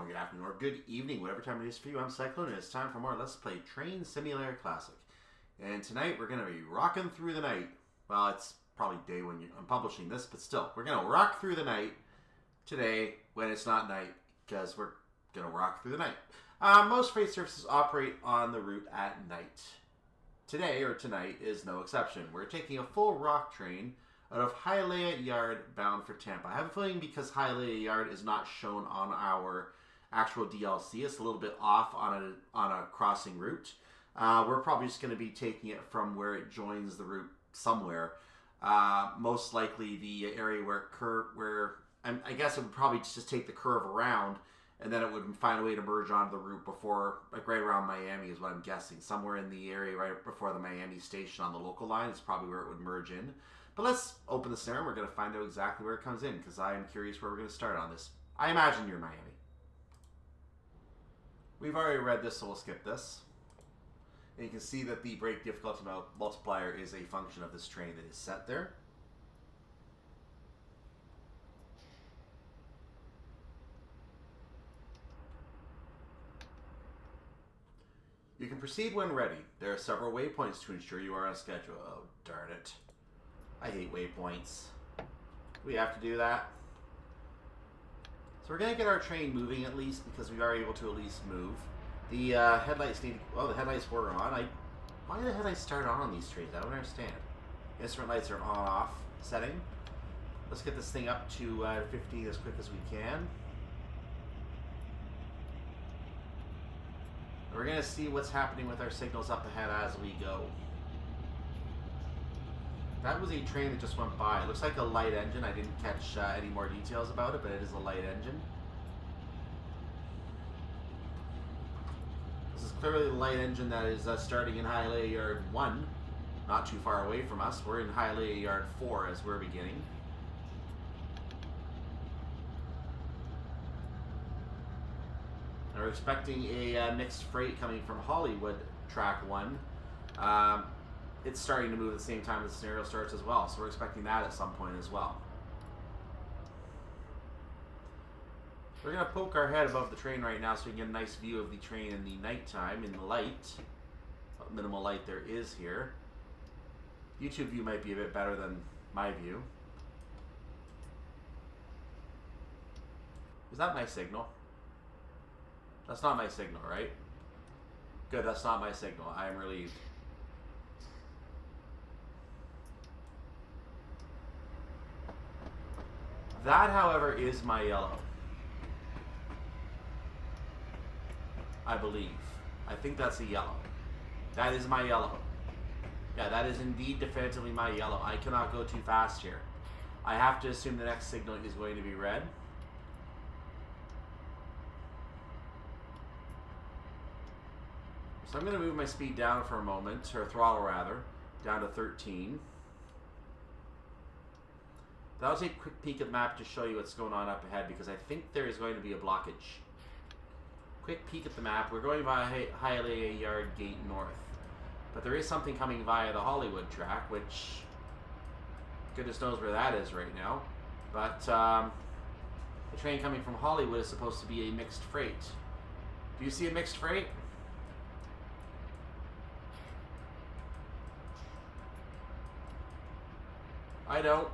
good afternoon, or good evening, whatever time it is for you. I'm Cyclone, and it's time for more Let's Play Train Simulator Classic. And tonight we're going to be rocking through the night. Well, it's probably day when I'm publishing this, but still, we're going to rock through the night today when it's not night, because we're going to rock through the night. Most freight services operate on the route at night. Today, or tonight, is no exception. We're taking a full rock train out of Hialeah Yard bound for Tampa. I have a feeling because Hialeah Yard is not shown on our actual DLC, it's a little bit off on a crossing route. We're probably just going to be taking it from where it joins the route somewhere. Most likely the area where I guess it would probably just take the curve around, and then it would find a way to merge onto the route before, like right around Miami is what I'm guessing. Somewhere in the area right before the Miami station on the local line is probably where it would merge in. But let's open the snare and we're going to find out exactly where it comes in, because I am curious where we're going to start on this. I imagine you're Miami. We've already read this, so we'll skip this. And you can see that the brake difficulty multiplier is a function of this train that is set there. You can proceed when ready. There are several waypoints to ensure you are on schedule. Oh, darn it. I hate waypoints. We have to do that. So we're going to get our train moving at least, because we are able to at least move. The headlights need... Oh, the headlights were on. Why do the headlights start on these trains? I don't understand. Instrument lights are on-off setting. Let's get this thing up to 50 as quick as we can. We're going to see what's happening with our signals up ahead as we go. That was a train that just went by. It looks like a light engine. I didn't catch any more details about it, but it is a light engine. This is clearly the light engine that is starting in Hialeah Yard 1, not too far away from us. We're in Hialeah Yard 4 as we're beginning. And we're expecting a mixed freight coming from Hollywood Track 1. It's starting to move at the same time the scenario starts as well, so we're expecting that at some point as well. We're going to poke our head above the train right now so we can get a nice view of the train in the nighttime, in the light. What minimal light there is here. YouTube view might be a bit better than my view. Is that my signal? That's not my signal, right? Good, that's not my signal. I am relieved. That, however, is my yellow. I believe. I think that's a yellow. That is my yellow. Yeah, that is indeed definitively my yellow. I cannot go too fast here. I have to assume the next signal is going to be red. So I'm going to move my speed down for a moment, or throttle rather, down to 13. I'll take a quick peek at the map to show you what's going on up ahead, because I think there is going to be a blockage. Quick peek at the map. We're going via Hialeah Yard Gate North. But there is something coming via the Hollywood track, which goodness knows where that is right now. But the train coming from Hollywood is supposed to be a mixed freight. Do you see a mixed freight? I don't.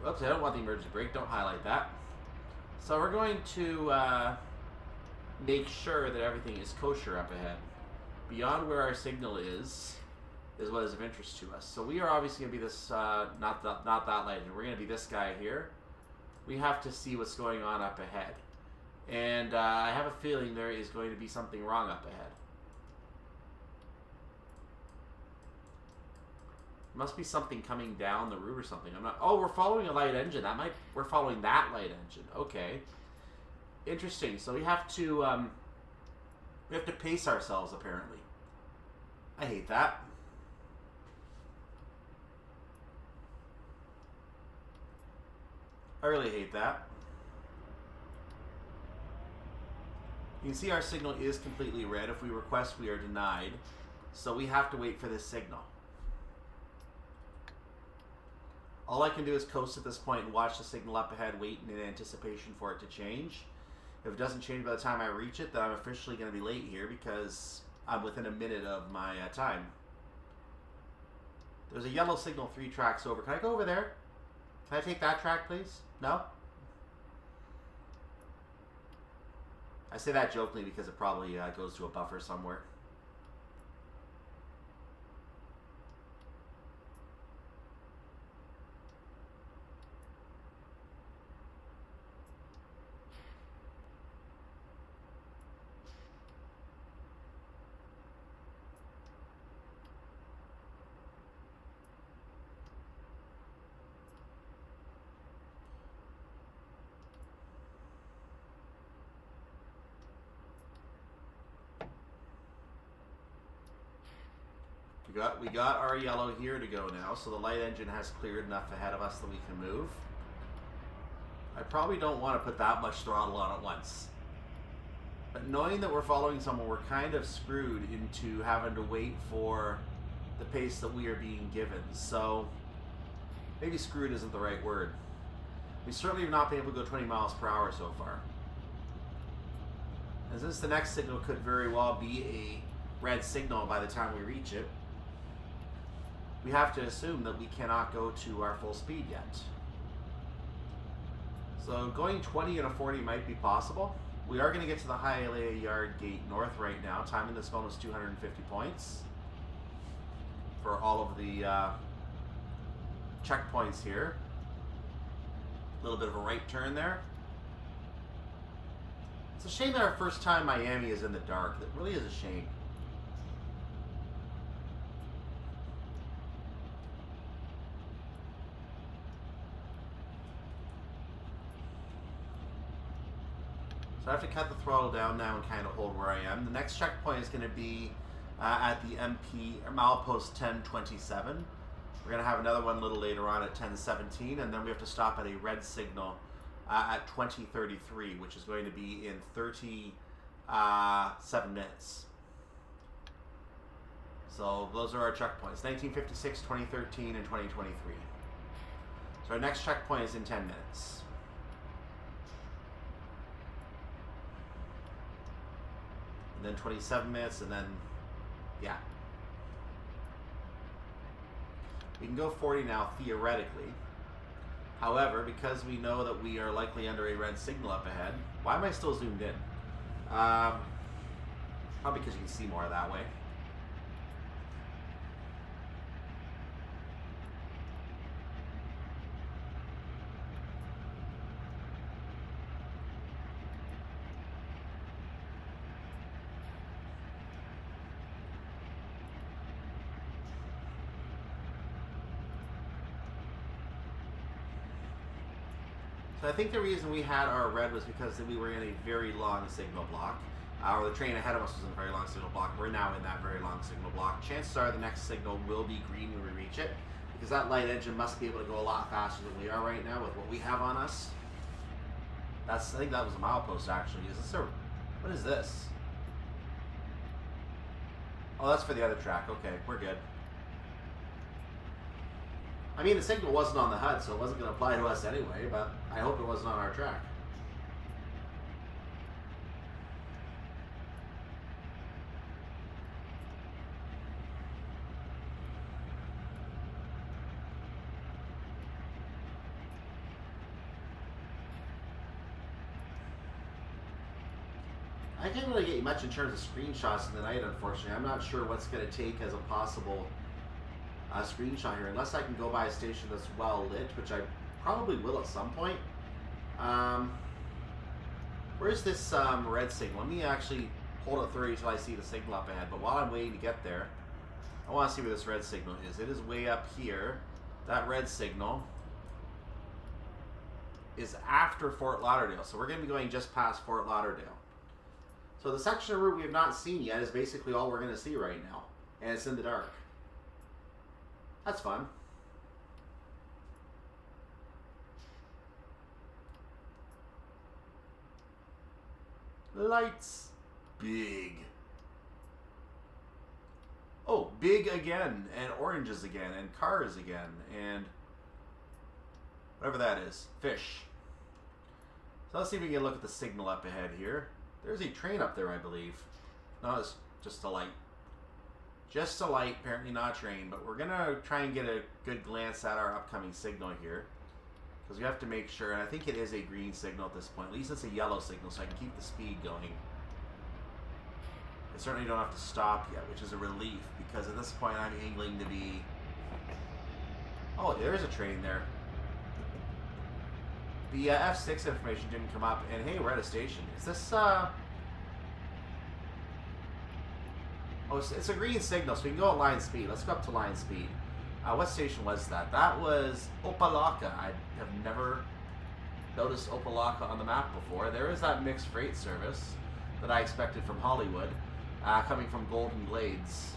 Oops, I don't want the emergency brake. Don't highlight that. So we're going to make sure that everything is kosher up ahead. Beyond where our signal is what is of interest to us. So we are obviously going to be this, not that light engine. We're going to be this guy here. We have to see what's going on up ahead. And I have a feeling there is going to be something wrong up ahead. Must be something coming down the route or something. I'm not... Oh, we're following a light engine. We're following that light engine. Okay. Interesting. So we have to pace ourselves, apparently. I hate that. I really hate that. You can see our signal is completely red. If we request, we are denied. So we have to wait for this signal. All I can do is coast at this point and watch the signal up ahead, waiting in anticipation for it to change. If it doesn't change by the time I reach it, then I'm officially going to be late here because I'm within a minute of my time. There's a yellow signal 3 tracks over. Can I go over there? Can I take that track, please? No? I say that jokingly because it probably goes to a buffer somewhere. We got our yellow here to go now, so the light engine has cleared enough ahead of us that we can move. I probably don't want to put that much throttle on at once. But knowing that we're following someone, we're kind of screwed into having to wait for the pace that we are being given. So maybe screwed isn't the right word. We certainly have not been able to go 20 miles per hour so far. And since the next signal could very well be a red signal by the time we reach it, we have to assume that we cannot go to our full speed yet. So going 20 and a 40 might be possible. We are going to get to the Hialeah Yard Gate North right now. Time in this phone is 250 points for all of the checkpoints here. A little bit of a right turn there. It's a shame that our first time Miami is in the dark. It really is a shame. So I have to cut the throttle down now and kind of hold where I am. The next checkpoint is going to be at the Milepost 1027. We're going to have another one a little later on at 1017, and then we have to stop at a red signal at 2033, which is going to be in 37 minutes. So those are our checkpoints: 1956, 2013, and 2023. So our next checkpoint is in 10 minutes. And then 27 minutes, and then, yeah. We can go 40 now, theoretically. However, because we know that we are likely under a red signal up ahead, why am I still zoomed in? Probably because you can see more that way. So I think the reason we had our red was because we were in a very long signal block. Or the train ahead of us was in a very long signal block. We're now in that very long signal block. Chances are the next signal will be green when we reach it, because that light engine must be able to go a lot faster than we are right now with what we have on us. I think that was a milepost actually. What is this? Oh, that's for the other track. Okay, we're good. I mean, the signal wasn't on the HUD, so it wasn't going to apply to us anyway, but I hope it wasn't on our track. I can't really get much in terms of screenshots in the night, unfortunately. I'm not sure what's going to take as a possible screenshot here, unless I can go by a station that's well lit, which I probably will at some point. Where's this red signal? Let me actually hold it 30 until I see the signal up ahead, but while I'm waiting to get there, I want to see where this red signal is. It is way up here. That red signal is after Fort Lauderdale, so we're going to be going just past Fort Lauderdale. So the section of route we have not seen yet is basically all we're going to see right now, and it's in the dark. That's fun. Lights. Big. Oh, big again, and oranges again, and cars again, and Whatever that is. Fish. So let's see if we can get a look at the signal up ahead here. There's a train up there, I believe. No, it's just a light. Just a light, apparently not a train. But we're going to try and get a good glance at our upcoming signal here. Because we have to make sure, and I think it is a green signal at this point. At least it's a yellow signal, so I can keep the speed going. I certainly don't have to stop yet, which is a relief. Because at this point, I'm angling to be... Oh, there is a train there. The F6 information didn't come up, and hey, we're at a station. Is this, Oh, it's a green signal, so we can go at line speed. Let's go up to line speed. What station was that? That was Opalaka. I have never noticed Opalaka on the map before. There is that mixed freight service that I expected from Hollywood, coming from Golden Glades.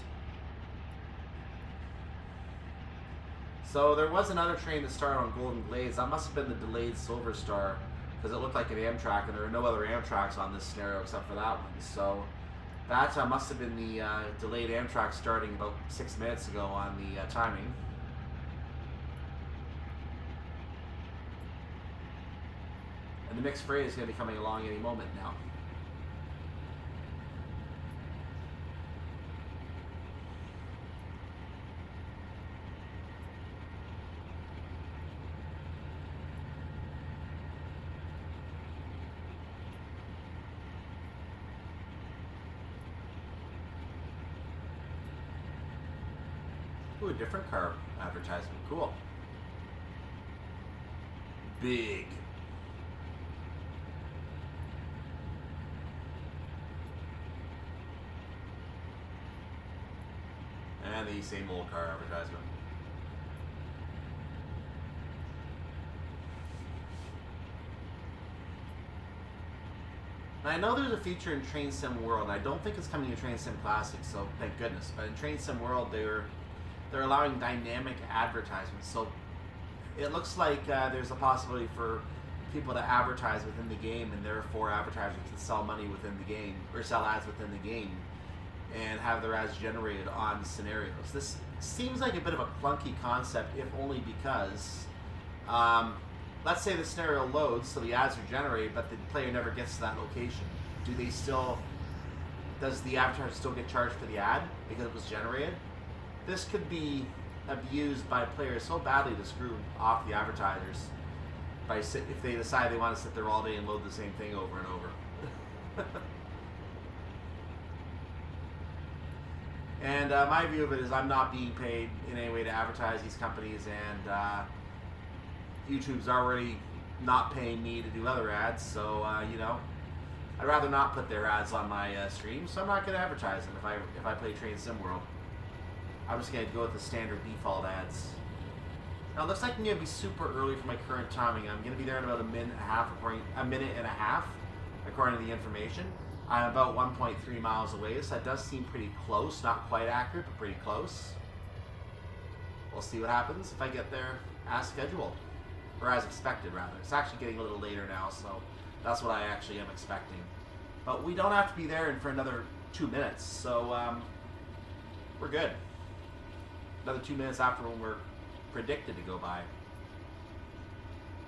So there was another train that started on Golden Glades. That must have been the delayed Silver Star, because it looked like an Amtrak, and there are no other Amtraks on this scenario except for that one. So that must have been the delayed Amtrak starting about 6 minutes ago on the timing. And the mixed freight is going to be coming along any moment now. Ooh, a different car advertisement. Cool. Big. And the same old car advertisement. Now, I know there's a feature in Train Sim World. I don't think it's coming to Train Sim Classic, so thank goodness. But in Train Sim World, they're allowing dynamic advertisements. So it looks like there's a possibility for people to advertise within the game, and therefore advertisers can sell money within the game, or sell ads within the game, and have their ads generated on scenarios. This seems like a bit of a clunky concept, if only because, let's say the scenario loads, so the ads are generated, but the player never gets to that location. Does the advertiser still get charged for the ad because it was generated? This could be abused by players so badly to screw off the advertisers if they decide they want to sit there all day and load the same thing over and over. And my view of it is I'm not being paid in any way to advertise these companies, and YouTube's already not paying me to do other ads, so I'd rather not put their ads on my stream, so I'm not going to advertise them if I play Train Sim World. I'm just going to go with the standard default ads. Now it looks like I'm going to be super early for my current timing. I'm going to be there in about a minute and a half, according to the information. I'm about 1.3 miles away, so that does seem pretty close. Not quite accurate, but pretty close. We'll see what happens if I get there as scheduled. Or as expected, rather. It's actually getting a little later now, so that's what I actually am expecting. But we don't have to be there for another 2 minutes, so we're good. Another 2 minutes after when we're predicted to go by.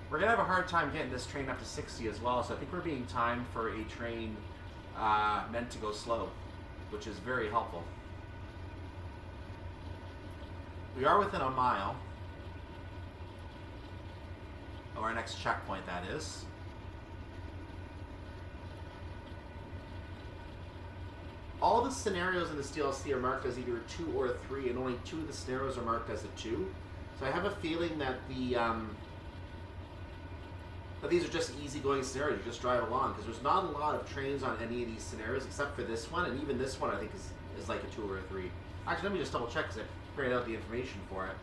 We're going to have a hard time getting this train up to 60 as well, so I think we're being timed for a train meant to go slow, which is very helpful. We are within a mile of our next checkpoint, that is. All the scenarios in this DLC are marked as either a 2 or a 3, and only 2 of the scenarios are marked as a 2. So I have a feeling that that these are just easygoing scenarios. You just drive along, because there's not a lot of trains on any of these scenarios except for this one, and even this one I think is like a 2 or a 3. Actually, let me just double check because I printed out the information for it.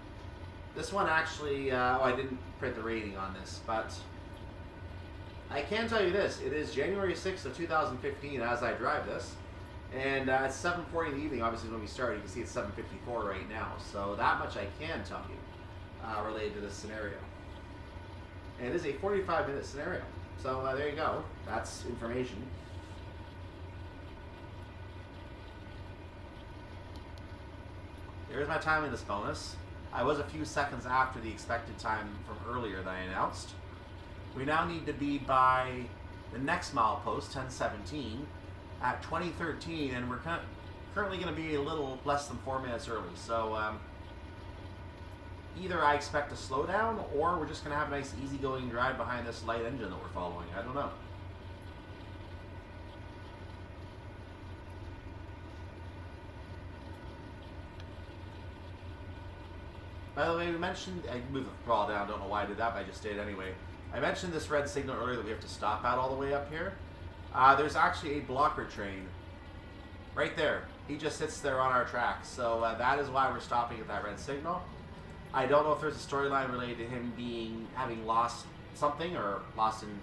This one actually, I didn't print the rating on this, but I can tell you this: it is January 6th of 2015 as I drive this. And it's 7:40 in the evening, obviously, when we started. You can see it's 7:54 right now. So that much I can tell you related to this scenario. And it is a 45-minute scenario. So there you go. That's information. There's my timeliness bonus. I was a few seconds after the expected time from earlier that I announced. We now need to be by the next milepost, 10:17, at 20:13, and we're currently going to be a little less than 4 minutes early. So either I expect a slowdown, or we're just going to have a nice easygoing drive behind this light engine that we're following. I don't know. By the way, we mentioned, I moved the throttle down, don't know why I did that, but I just did anyway. I mentioned this red signal earlier that we have to stop at all the way up here. There's actually a blocker train right there. He just sits there on our track, so that is why we're stopping at that red signal. I don't know if there's a storyline related to him having lost something, or lost in,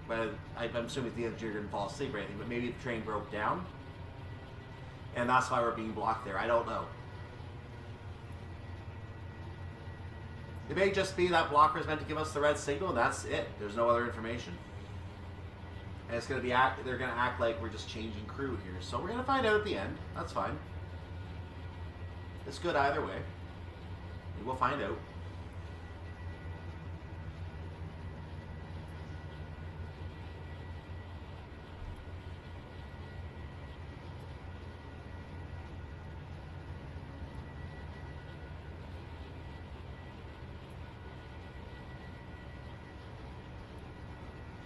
but I'm assuming the engineer didn't fall asleep or anything, but maybe the train broke down, and that's why we're being blocked there. I don't know. It may just be that blocker is meant to give us the red signal, and that's it. There's no other information. And it's going to be they're going to act like we're just changing crew here. So we're going to find out at the end. That's fine. It's good either way. We'll find out.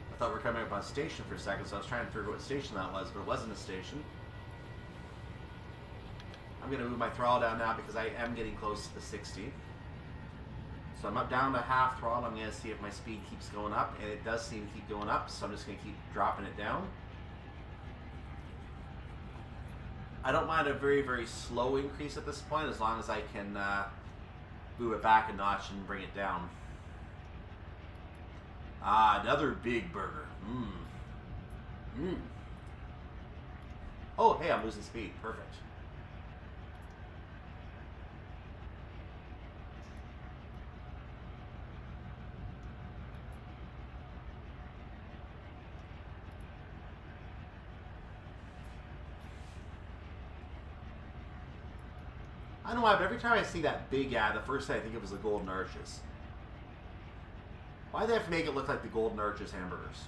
I thought we were coming up on a station for a second, so I was trying to figure out what station that was, but it wasn't a station. I'm going to move my throttle down now because I am getting close to the 60. So I'm up down to half throttle. I'm going to see if my speed keeps going up, and it does seem to keep going up, so I'm just going to keep dropping it down. I don't mind a very, very slow increase at this point, as long as I can move it back a notch and bring it down. Ah, another big burger. Oh, hey, I'm losing speed. Perfect. I don't know why, but every time I see that big ad, the first thing I think of is the Golden Arches. Why do they have to make it look like the Golden Arches hamburgers?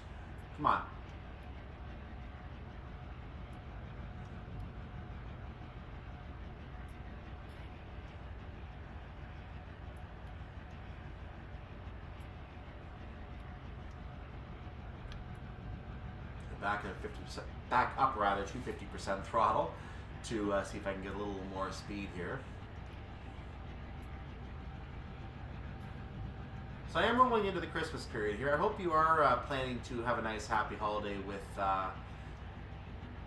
Come on. Back up rather to 50% throttle to see if I can get a little more speed here. So I am rolling into the Christmas period here. I hope you are planning to have a nice, happy holiday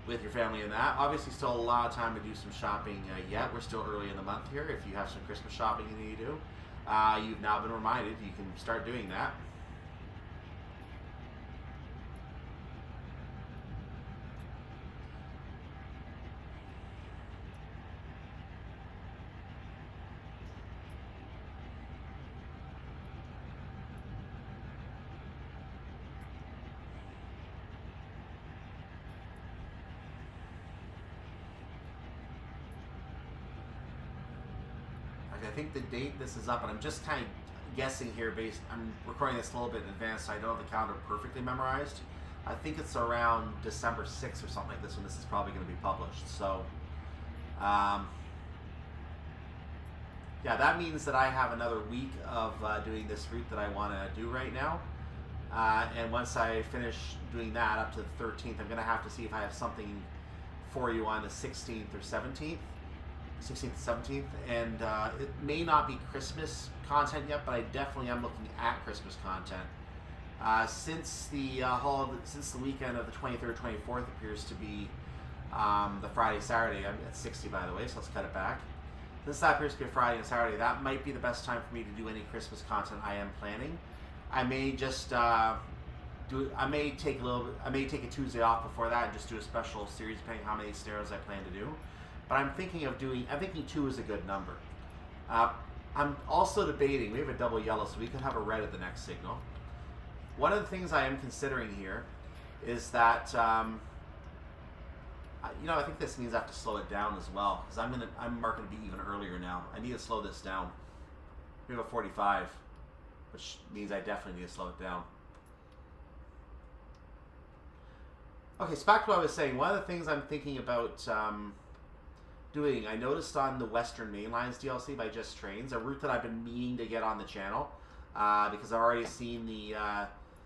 with your family and that. Obviously, still a lot of time to do some shopping yet. We're still early in the month here. If you have some Christmas shopping you need to do, you've now been reminded you can start doing that. I think the date this is up, and I'm just kind of guessing here I'm recording this a little bit in advance, so I don't have the calendar perfectly memorized. I think it's around December 6th or something like this when this is probably going to be published. So, yeah, that means that I have another week of doing this route that I want to do right now. And once I finish doing that up to the 13th, I'm going to have to see if I have something for you on the 16th or 17th. 16th, 17th, and it may not be Christmas content yet, but I definitely am looking at Christmas content. Since the weekend of the 23rd, 24th appears to be the Friday, Saturday. I'm at 60, by the way, so let's cut it back. Since that appears to be a Friday and Saturday, that might be the best time for me to do any Christmas content I am planning. I may just I may take a Tuesday off before that and just do a special series depending on how many scenarios I plan to do. But I'm thinking 2 is a good number. I'm also debating, we have a double yellow, so we could have a red at the next signal. One of the things I am considering here is that You know, I think this means I have to slow it down as well because I'm marking to be even earlier now. I need to slow this down. We have a 45, which means I definitely need to slow it down. Okay, so back to what I was saying. One of the things I'm thinking about doing, I noticed on the Western Main Lines DLC by Just Trains, a route that I've been meaning to get on the channel because I've already seen the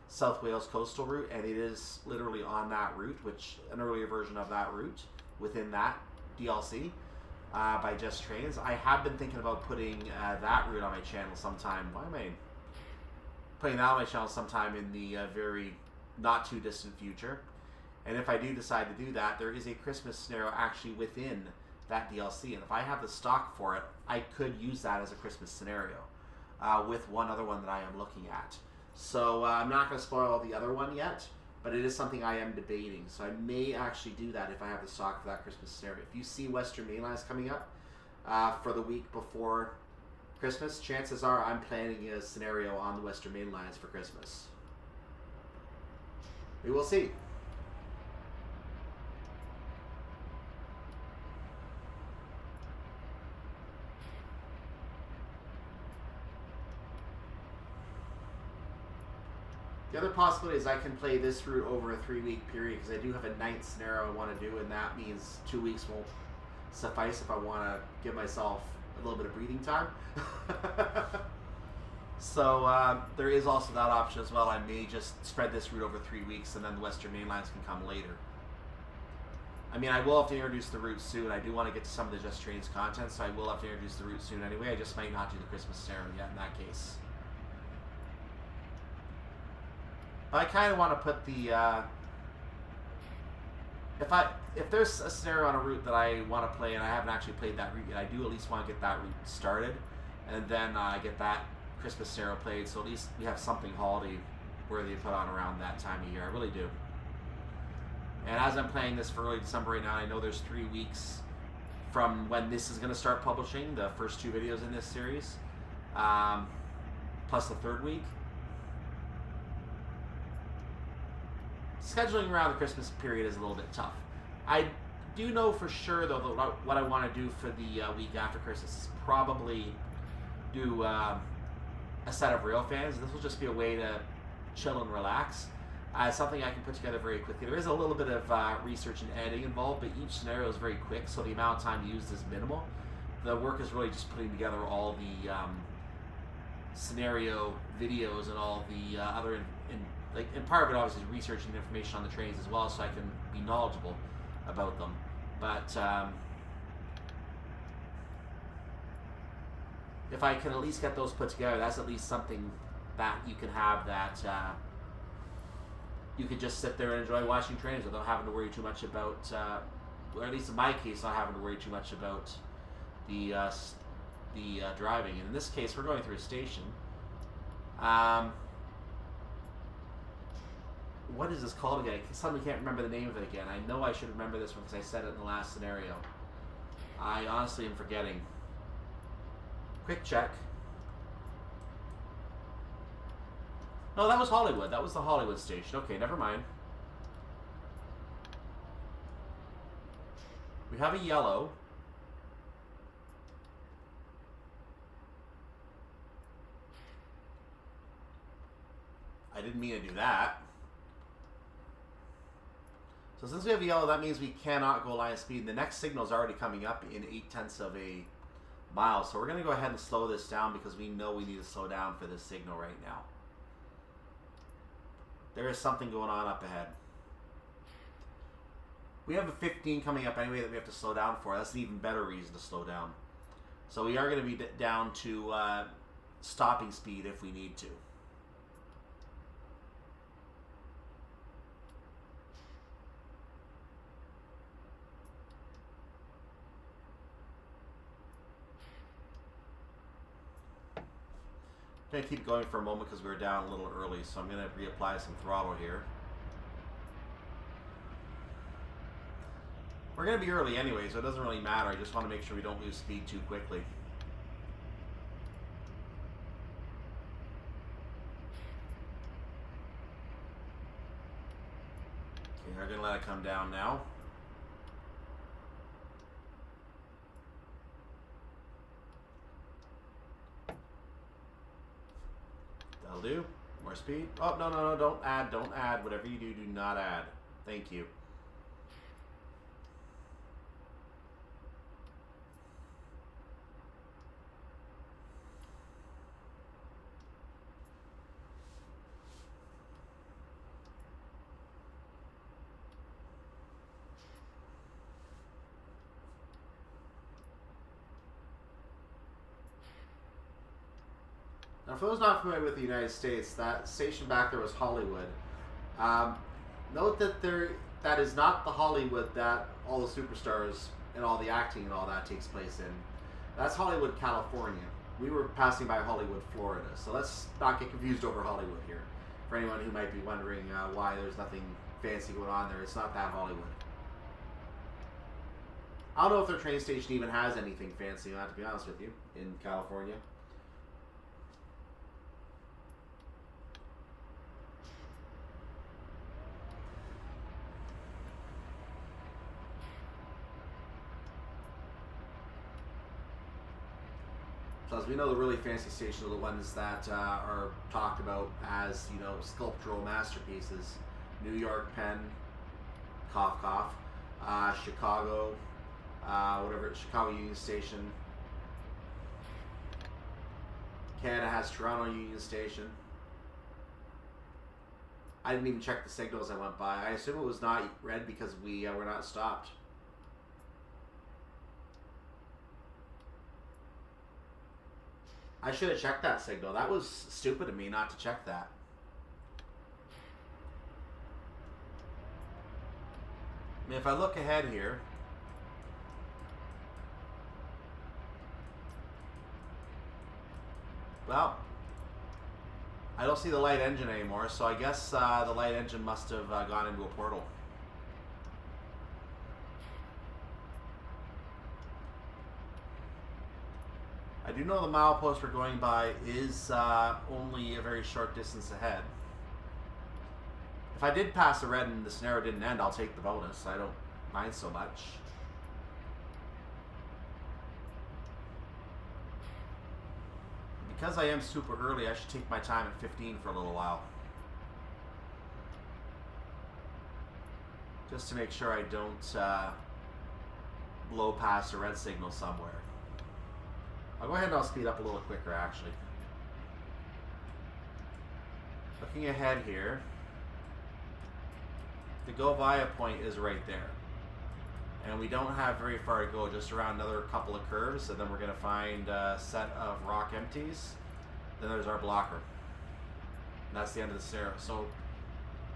South Wales coastal route, and it is literally on that route, which an earlier version of that route within that DLC by Just Trains. I have been thinking about putting that route on my channel sometime. Why am I putting that on my channel sometime in the very not too distant future? And if I do decide to do that, there is a Christmas scenario actually within that DLC, and if I have the stock for it, I could use that as a Christmas scenario with one other one that I am looking at. So I'm not going to spoil the other one yet, but it is something I am debating. So I may actually do that if I have the stock for that Christmas scenario. If you see Western Main Lines coming up for the week before Christmas, chances are I'm planning a scenario on the Western Main Lines for Christmas. We will see. The other possibility is I can play this route over a 3-week period because I do have a ninth scenario I want to do, and that means 2 weeks won't suffice if I want to give myself a little bit of breathing time. So there is also that option as well. I may just spread this route over 3 weeks and then the Western Main Lines can come later. I mean, I will have to introduce the route soon. I do want to get to some of the Just Trains content, so I will have to introduce the route soon anyway. I just might not do the Christmas scenario yet in that case. I kind of want to put the if there's a scenario on a route that I want to play and I haven't actually played that route yet, I do at least want to get that route started, and then get that Christmas scenario played, so at least we have something holiday worthy to put on around that time of year. I really do. And as I'm playing this for early December right now, I know there's 3 weeks from when this is going to start publishing the first 2 videos in this series, plus the 3rd week. Scheduling around the Christmas period is a little bit tough. I do know for sure, though, that what I want to do for the week after Christmas is probably do a set of Railfans. This will just be a way to chill and relax. Something I can put together very quickly. There is a little bit of research and editing involved, but each scenario is very quick, so the amount of time used is minimal. The work is really just putting together all the scenario videos and all the other and part of it obviously is researching the information on the trains as well, so I can be knowledgeable about them. But if I can at least get those put together, that's at least something that you can have that you could just sit there and enjoy watching trains without having to worry too much about, or at least in my case, not having to worry too much about the driving. And in this case, we're going through a station. What is this called again? I suddenly can't remember the name of it again. I know I should remember this one because I said it in the last scenario. I honestly am forgetting. Quick check. No, that was Hollywood. That was the Hollywood station. Okay, never mind. We have a yellow. I didn't mean to do that. So since we have a yellow, that means we cannot go line of speed. The next signal is already coming up in 0.8 of a mile. So we're going to go ahead and slow this down because we know we need to slow down for this signal right now. There is something going on up ahead. We have a 15 coming up anyway that we have to slow down for. That's an even better reason to slow down. So we are going to be down to stopping speed if we need to. I'm going to keep going for a moment because we were down a little early, so I'm going to reapply some throttle here. We're going to be early anyway, so it doesn't really matter. I just want to make sure we don't lose speed too quickly. Okay, I'm going to let it come down now. That'll do. More speed. Oh, no, no, no, don't add, don't add. Whatever you do, do not add. Thank you. Now, for those not familiar with the United States, that station back there was Hollywood. Note that that is not the Hollywood that all the superstars and all the acting and all that takes place in. That's Hollywood, California. We were passing by Hollywood, Florida. So let's not get confused over Hollywood here. For anyone who might be wondering why there's nothing fancy going on there, it's not that Hollywood. I don't know if their train station even has anything fancy, to be honest with you, in California. As we know, the really fancy stations are the ones that are talked about as, you know, sculptural masterpieces. New York, Penn, cough, cough. Chicago, Chicago Union Station. Canada has Toronto Union Station. I didn't even check the signals I went by. I assume it was not red because we were not stopped. I should have checked that signal. That was stupid of me not to check that. I mean, if I look ahead here, well, I don't see the light engine anymore, so I guess the light engine must have gone into a portal. I do know the milepost we're going by is only a very short distance ahead. If I did pass the red and the scenario didn't end, I'll take the bonus. I don't mind so much. Because I am super early, I should take my time at 15 for a little while. Just to make sure I don't blow past a red signal somewhere. I'll go ahead and I'll speed up a little quicker, actually. Looking ahead here, the go via point is right there. And we don't have very far to go, just around another couple of curves, and then we're going to find a set of rock empties. Then there's our blocker. And that's the end of the scenario. So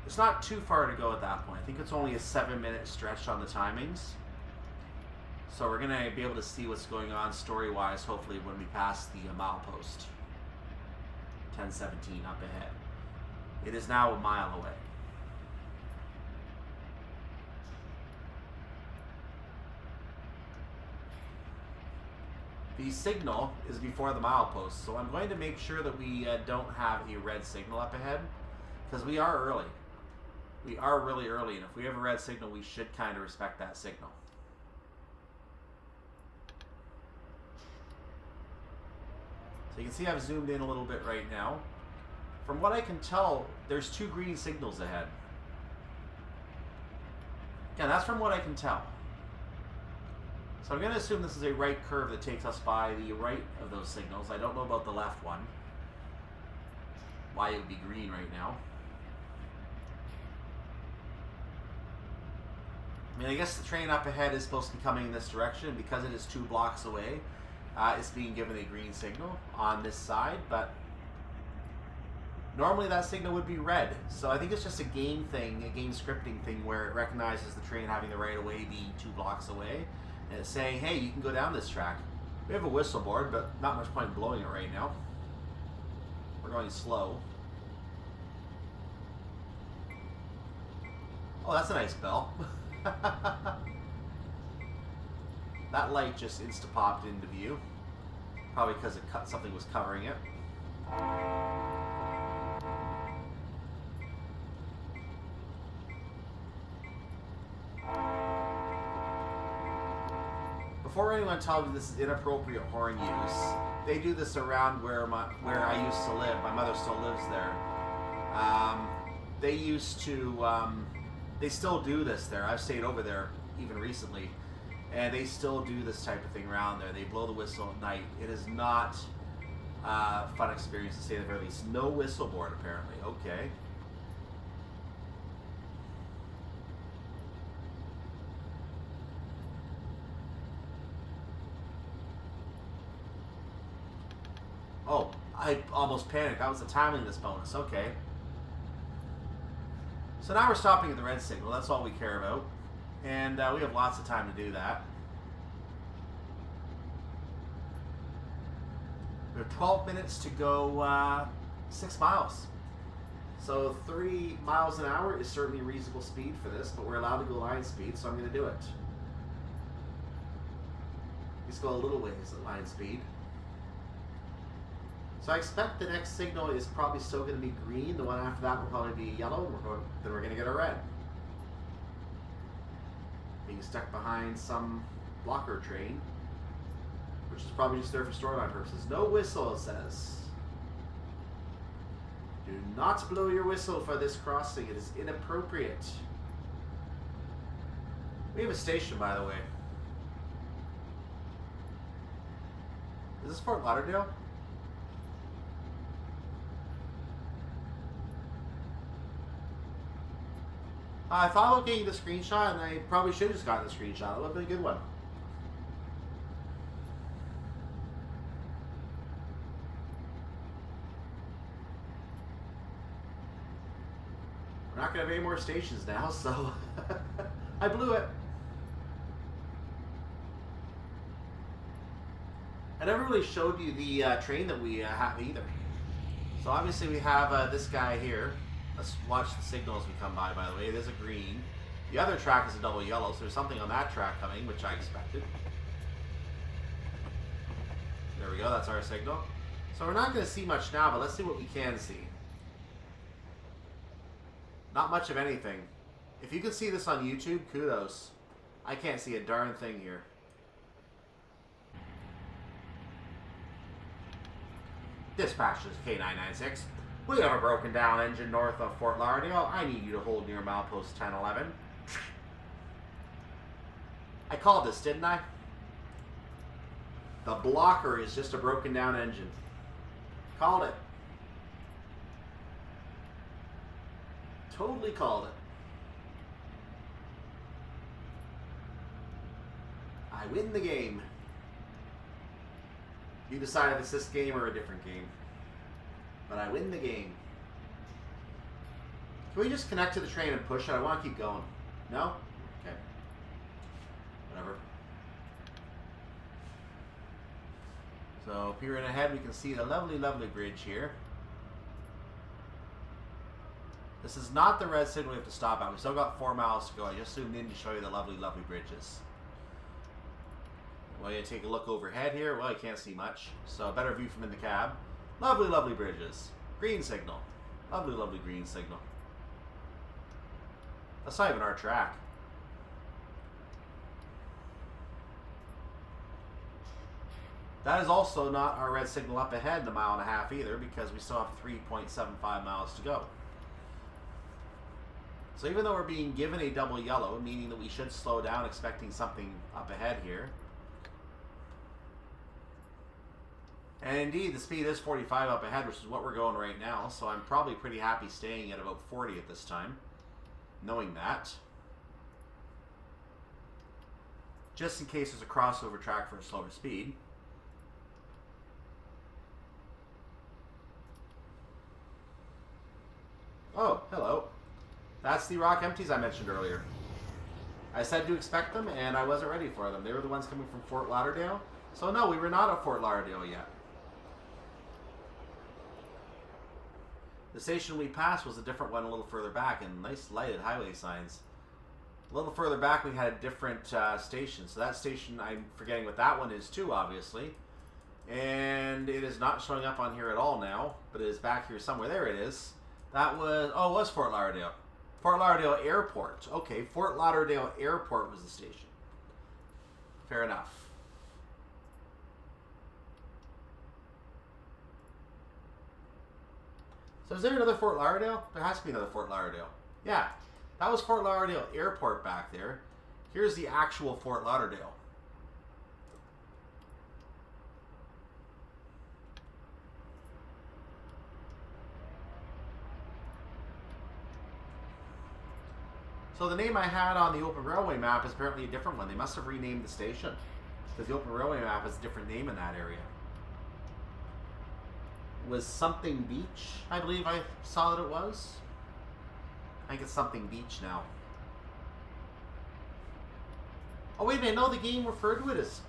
it's not too far to go at that point. I think it's only a 7-minute stretch on the timings. So we're going to be able to see what's going on story-wise, hopefully, when we pass the milepost. 1017 up ahead. It is now a mile away. The signal is before the milepost, so I'm going to make sure that we don't have a red signal up ahead, because we are early. We are really early, and if we have a red signal, we should kind of respect that signal. So you can see I've zoomed in a little bit right now. From what I can tell, there's 2 green signals ahead. Yeah, that's from what I can tell. So I'm going to assume this is a right curve that takes us by the right of those signals. I don't know about the left one. Why it would be green right now. I mean, I guess the train up ahead is supposed to be coming in this direction. Because it is 2 blocks away, it's being given a green signal on this side. But normally that signal would be red. So I think it's just a game thing, a game scripting thing, where it recognizes the train having the right of way being 2 blocks away. And it's saying, hey, you can go down this track. We have a whistle board, but not much point in blowing it right now. We're going slow. Oh, that's a nice bell. That light just insta-popped into view. Probably because something was covering it. Before anyone tells me this is inappropriate horn use, they do this around where I used to live. My mother still lives there. They used to, they still do this there. I've stayed over there even recently, and they still do this type of thing around there. They blow the whistle at night. It is not a fun experience to say the very least. No whistle board, apparently. Okay. Oh, I almost panicked. That was the timeliness bonus. Okay. So now we're stopping at the red signal. That's all we care about. And we have lots of time to do that. We have 12 minutes to go 6 miles. So 3 miles an hour is certainly a reasonable speed for this, but we're allowed to go line speed, so I'm going to do it. Let's go a little ways at line speed. So I expect the next signal is probably still going to be green. The one after that will probably be yellow, and then we're going to get a red. Being stuck behind some blocker train, which is probably just there for storyline purposes. No whistle, it says. Do not blow your whistle for this crossing. It is inappropriate. We have a station, by the way. Is this Fort Lauderdale? I thought about getting the screenshot, and I probably should have just gotten the screenshot. It would have been a good one. We're not going to have any more stations now, so I blew it. I never really showed you the train that we have either. So obviously we have this guy here. Let's watch the signals we come by the way. It is a green. The other track is a double yellow, so there's something on that track coming, which I expected. There we go, that's our signal. So we're not going to see much now, but let's see what we can see. Not much of anything. If you can see this on YouTube, kudos. I can't see a darn thing here. Dispatches K996. We have a broken down engine north of Fort Lauderdale. I need you to hold near Milepost 1011. I called this, didn't I? The blocker is just a broken down engine. Called it. Totally called it. I win the game. You decide if it's this game or a different game. But I win the game. Can we just connect to the train and push it? I want to keep going. No? Okay. Whatever. So, peering ahead, we can see the lovely, lovely bridge here. This is not the red signal we have to stop at. We still got 4 miles to go. I just zoomed in to show you the lovely, lovely bridges. Well, you take a look overhead here. Well, you can't see much. So, a better view from in the cab. Lovely, lovely bridges. Green signal. Lovely, lovely green signal. That's not even our track. That is also not our red signal up ahead in a mile and a half either, because we still have 3.75 miles to go. So even though we're being given a double yellow, meaning that we should slow down expecting something up ahead here. And indeed, the speed is 45 up ahead, which is what we're going right now. So I'm probably pretty happy staying at about 40 at this time, knowing that. Just in case there's a crossover track for a slower speed. Oh, hello. That's the rock empties I mentioned earlier. I said to expect them, and I wasn't ready for them. They were the ones coming from Fort Lauderdale. So no, we were not at Fort Lauderdale yet. The station we passed was a different one a little further back, and nice lighted highway signs. A little further back we had a different station. So that station, I'm forgetting what that one is too, obviously. And it is not showing up on here at all now, but it is back here somewhere. There it is. That was, oh, it was Fort Lauderdale. Fort Lauderdale Airport. Okay, Fort Lauderdale Airport was the station. Fair enough. So is there another Fort Lauderdale? There has to be another Fort Lauderdale. Yeah, that was Fort Lauderdale Airport back there. Here's the actual Fort Lauderdale. So the name I had on the Open Railway map is apparently a different one. They must have renamed the station, because the Open Railway map has a different name in that area. Was something Beach, I believe I saw that it was. I think it's something Beach now. Oh wait a minute, no, the game referred to it as...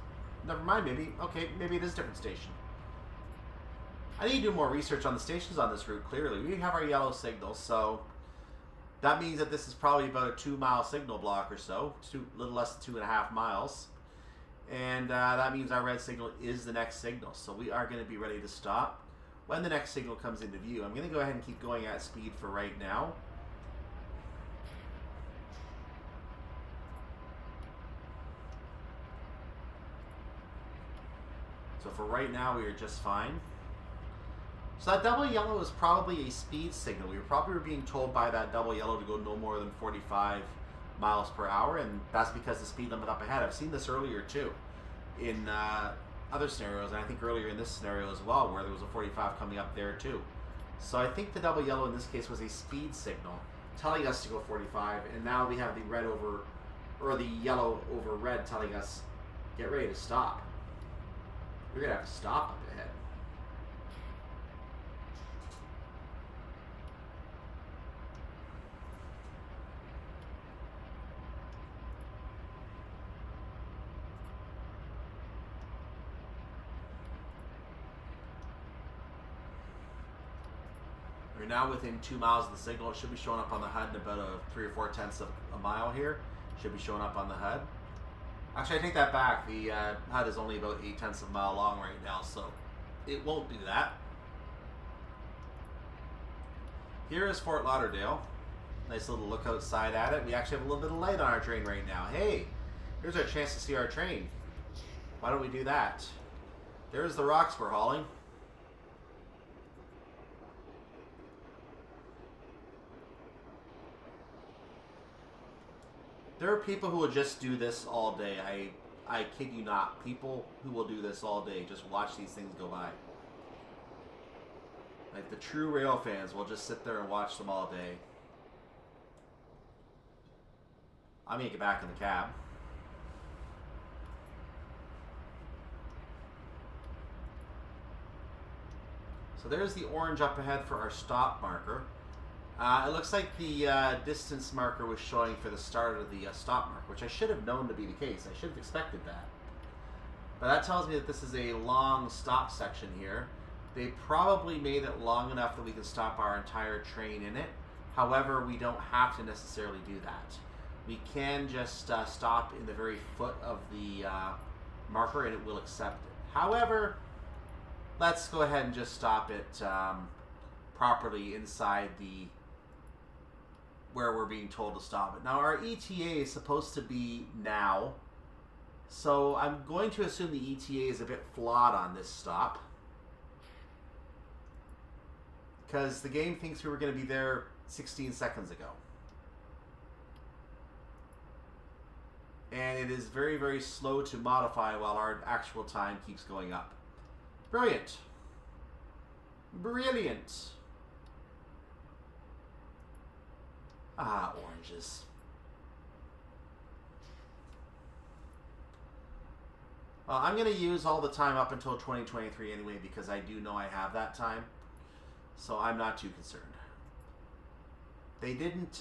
Never mind, maybe, okay, maybe it is a different station. I need to do more research on the stations on this route, clearly. We have our yellow signal, so... That means that this is probably about a 2-mile signal block or so. A little less than 2.5 miles. And that means our red signal is the next signal. So we are going to be ready to stop when the next signal comes into view. I'm going to go ahead and keep going at speed for right now. So for right now, we are just fine. So that double yellow is probably a speed signal. We probably were being told by that double yellow to go no more than 45 miles per hour, and that's because the speed limit up ahead. I've seen this earlier too in other scenarios, and I think earlier in this scenario as well, where there was a 45 coming up there too. So I think the double yellow in this case was a speed signal telling us to go 45, and now we have the red over, or the yellow over red telling us get ready to stop. We're gonna have to stop up ahead. We're now within 2 miles of the signal. It should be showing up on the HUD in about 3 or 4 tenths of a mile here. Should be showing up on the HUD. Actually, I take that back. The HUD is only about 8 tenths of a mile long right now, so it won't do that. Here is Fort Lauderdale. Nice little look outside at it. We actually have a little bit of light on our train right now. Hey, here's our chance to see our train. Why don't we do that? There's the rocks we're hauling. There are people who will just do this all day. I kid you not. People who will do this all day, just watch these things go by. Like the true rail fans will just sit there and watch them all day. I'm gonna get back in the cab. So there's the orange up ahead for our stop marker. It looks like the distance marker was showing for the start of the stop mark, which I should have known to be the case. I should have expected that. But that tells me that this is a long stop section here. They probably made it long enough that we can stop our entire train in it. However, we don't have to necessarily do that. We can just stop in the very foot of the marker and it will accept it. However, let's go ahead and just stop it properly inside the where we're being told to stop it. Now, our ETA is supposed to be now, so I'm going to assume the ETA is a bit flawed on this stop, because the game thinks we were going to be there 16 seconds ago. And it is very, very slow to modify while our actual time keeps going up. Brilliant. Brilliant. Ah, oranges. Well, I'm going to use all the time up until 2023 anyway, because I do know I have that time. So I'm not too concerned. They didn't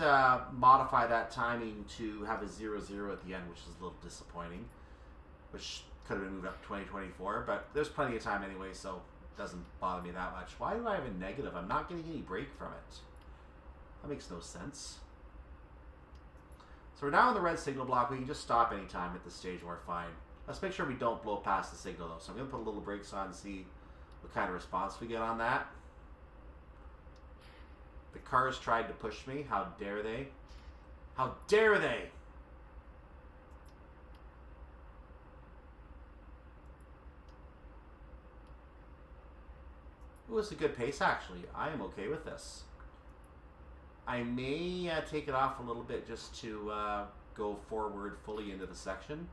modify that timing to have a 0-0 at the end, which is a little disappointing. Which could have been moved up to 2024, but there's plenty of time anyway, so it doesn't bother me that much. Why do I have a negative? I'm not getting any break from it. That makes no sense. So we're now in the red signal block. We can just stop anytime at this stage and we're fine. Let's make sure we don't blow past the signal though. So I'm going to put a little brakes on and see what kind of response we get on that. The cars tried to push me. How dare they? How dare they? It was a good pace, actually. I am okay with this. I may take it off a little bit just to go forward fully into the section,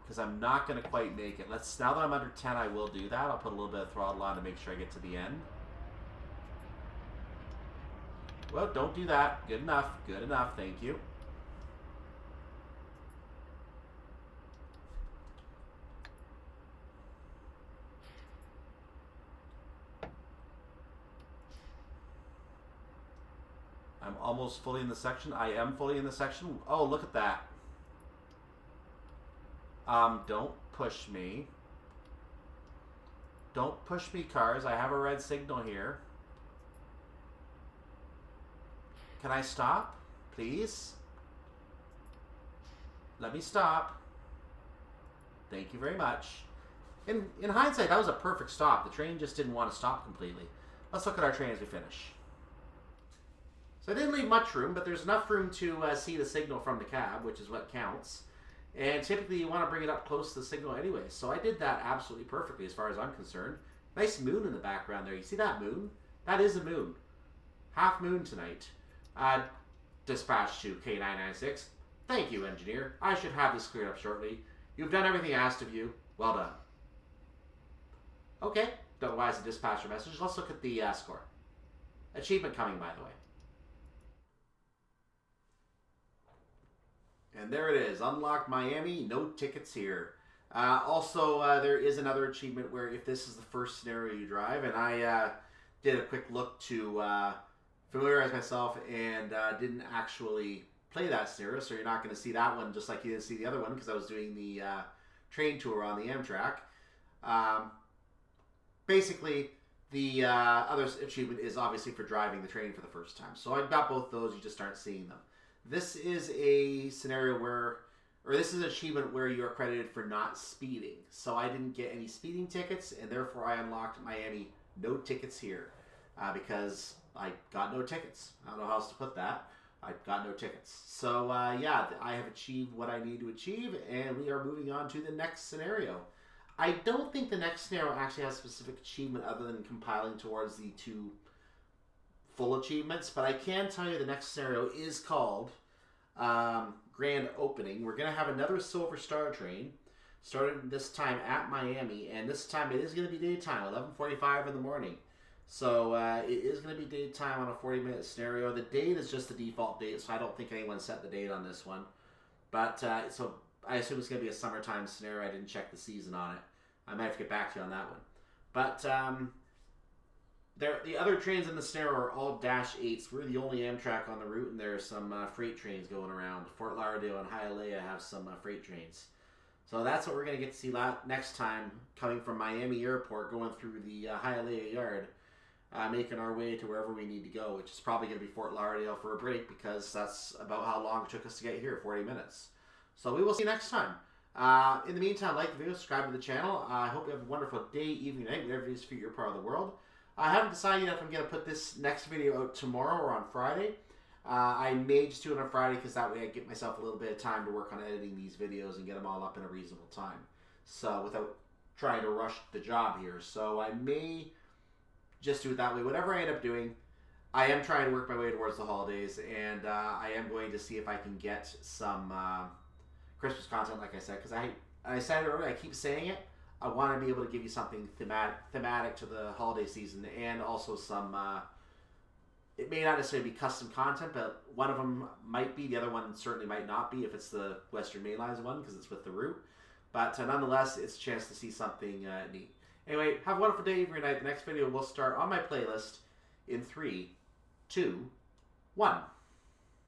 because I'm not going to quite make it. Now that I'm under 10, I will do that. I'll put a little bit of throttle on to make sure I get to the end. Well, don't do that. Good enough. Good enough. Thank you. I'm almost fully in the section. I am fully in the section. Oh, look at that. Don't push me. Don't push me, cars. I have a red signal here. Can I stop? Please? Let me stop. Thank you very much. In hindsight, that was a perfect stop. The train just didn't want to stop completely. Let's look at our train as we finish. So I didn't leave much room, but there's enough room to see the signal from the cab, which is what counts. And typically you want to bring it up close to the signal anyway. So I did that absolutely perfectly as far as I'm concerned. Nice moon in the background there. You see that moon? That is a moon. Half moon tonight. Dispatch to K996. Thank you, engineer. I should have this cleared up shortly. You've done everything asked of you. Well done. Okay. Don't know why it's a dispatcher message. Let's look at the score. Achievement coming, by the way. And there it is. Unlocked Miami. No tickets here. Also, there is another achievement where if this is the first scenario you drive, and I did a quick look to familiarize myself and didn't actually play that scenario, so you're not going to see that one just like you didn't see the other one because I was doing the train tour on the Amtrak. Basically, the other achievement is obviously for driving the train for the first time. So I've got both those, you just aren't seeing them. This is a scenario where, or this is an achievement where you're credited for not speeding. So I didn't get any speeding tickets, and therefore I unlocked Miami no tickets here because I got no tickets. I don't know how else to put that. I got no tickets. So yeah, I have achieved what I need to achieve, and we are moving on to the next scenario. I don't think the next scenario actually has a specific achievement other than compiling towards the 2 full achievements, but I can tell you the next scenario is called Grand Opening. We're going to have another Silver Star train, started this time at Miami, and this time it is going to be daytime, 11:45 in the morning. So it is going to be daytime on a 40-minute scenario. The date is just the default date, so I don't think anyone set the date on this one. But so I assume it's going to be a summertime scenario. I didn't check the season on it. I might have to get back to you on that one. But the other trains in the scenario are all -8s. We're the only Amtrak on the route, and there are some freight trains going around. Fort Lauderdale and Hialeah have some freight trains. So that's what we're going to get to see next time, coming from Miami Airport, going through the Hialeah Yard, making our way to wherever we need to go, which is probably going to be Fort Lauderdale for a break, because that's about how long it took us to get here, 40 minutes. So we will see you next time. In the meantime, like the video, subscribe to the channel. I hope you have a wonderful day, evening, night, whatever it is for your part of the world. I haven't decided yet if I'm going to put this next video out tomorrow or on Friday. I may just do it on Friday because that way I get myself a little bit of time to work on editing these videos and get them all up in a reasonable time. So without trying to rush the job here. So I may just do it that way. Whatever I end up doing, I am trying to work my way towards the holidays, and I am going to see if I can get some Christmas content, like I said, because I said it earlier, I keep saying it. I want to be able to give you something thematic to the holiday season, and also some, it may not necessarily be custom content, but one of them might be, the other one certainly might not be if it's the Western Main Lines one, because it's with the route. But nonetheless, it's a chance to see something neat. Anyway, have a wonderful day, every night. The next video will start on my playlist in 3, 2, 1.